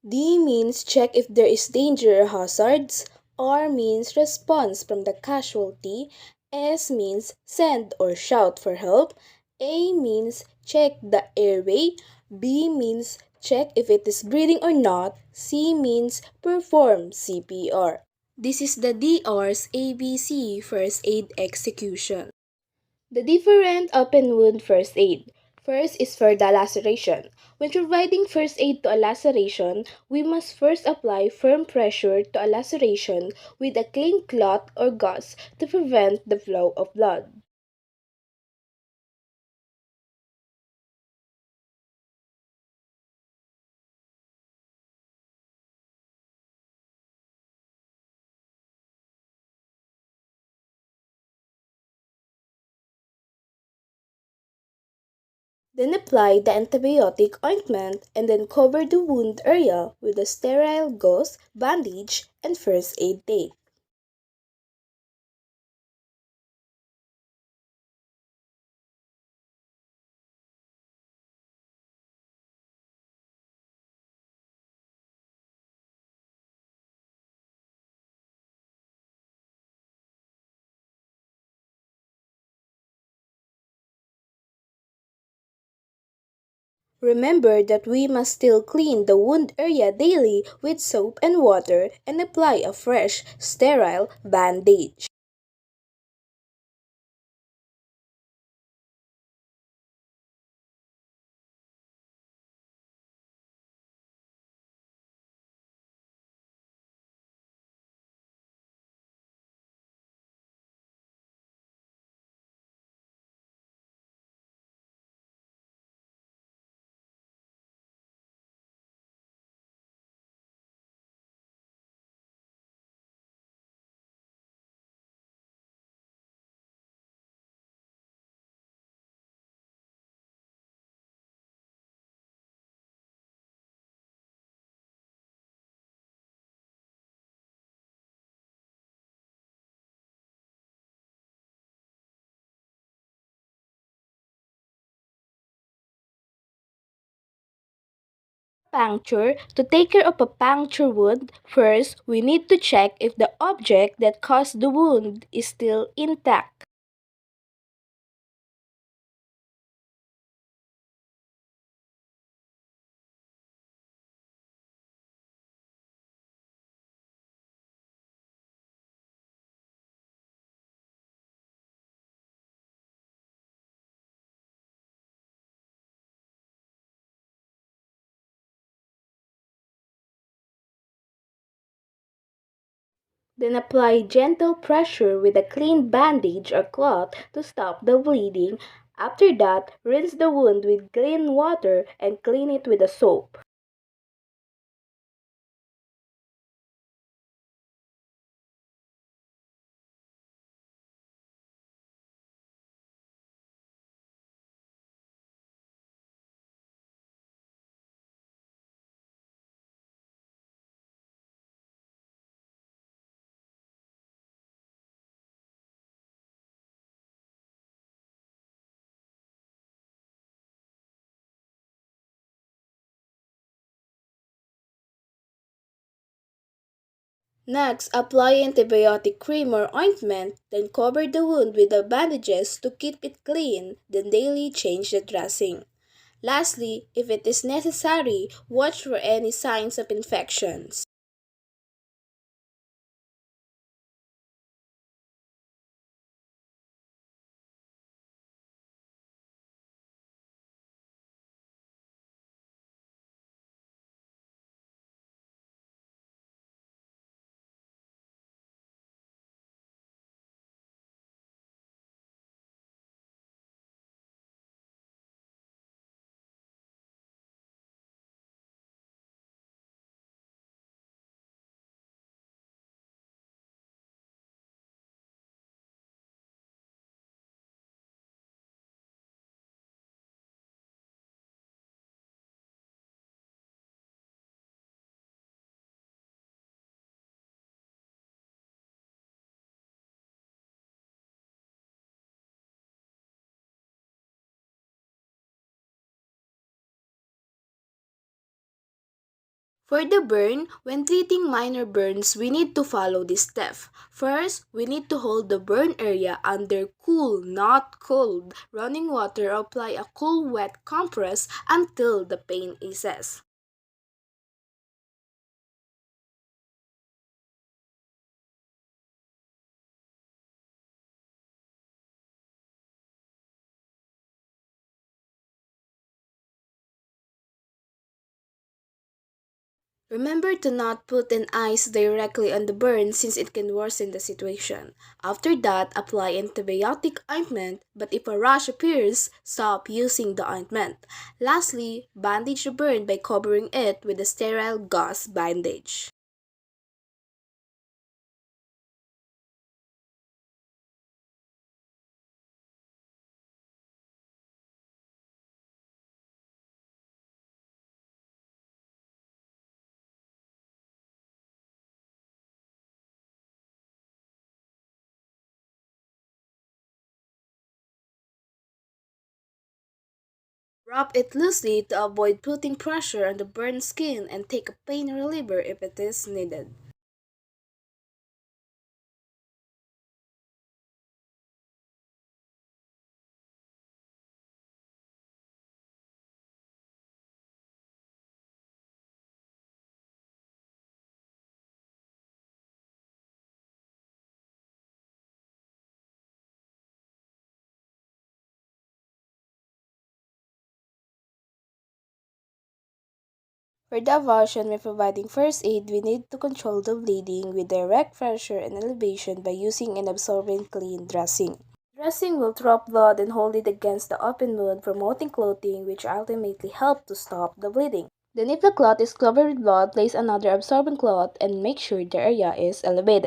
D means check if there is danger or hazards. R means response from the casualty. S means send or shout for help. A means check the airway. B means check if it is breathing or not. C means perform CPR. This is the DR's ABC first aid execution. The different open wound first aid. First is for the laceration. When providing first aid to a laceration, we must first apply firm pressure to a laceration with a clean cloth or gauze to prevent the flow of blood. Then apply the antibiotic ointment and then cover the wound area with a sterile gauze, bandage, and first aid tape. Remember that we must still clean the wound area daily with soap and water and apply a fresh, sterile bandage. Puncture. To take care of a puncture wound, first we need to check if the object that caused the wound is still intact. Then apply gentle pressure with a clean bandage or cloth to stop the bleeding. After that, rinse the wound with clean water and clean it with a soap. Next, apply antibiotic cream or ointment, then cover the wound with the bandages to keep it clean, then daily change the dressing. Lastly, if it is necessary, watch for any signs of infections. For the burn, when treating minor burns, we need to follow this step. First, we need to hold the burn area under cool, not cold, running water or apply a cool, wet compress until the pain eases. Remember to not put an ice directly on the burn since it can worsen the situation. After that, apply antibiotic ointment, but if a rash appears, stop using the ointment. Lastly, bandage the burn by covering it with a sterile gauze bandage. Wrap it loosely to avoid putting pressure on the burned skin and take a pain reliever if it is needed. For the avulsion, when providing first aid, we need to control the bleeding with direct pressure and elevation by using an absorbent clean dressing. Dressing will drop blood and hold it against the open wound, promoting clotting, which ultimately help to stop the bleeding. Then if the clot is covered with blood, place another absorbent cloth and make sure the area is elevated.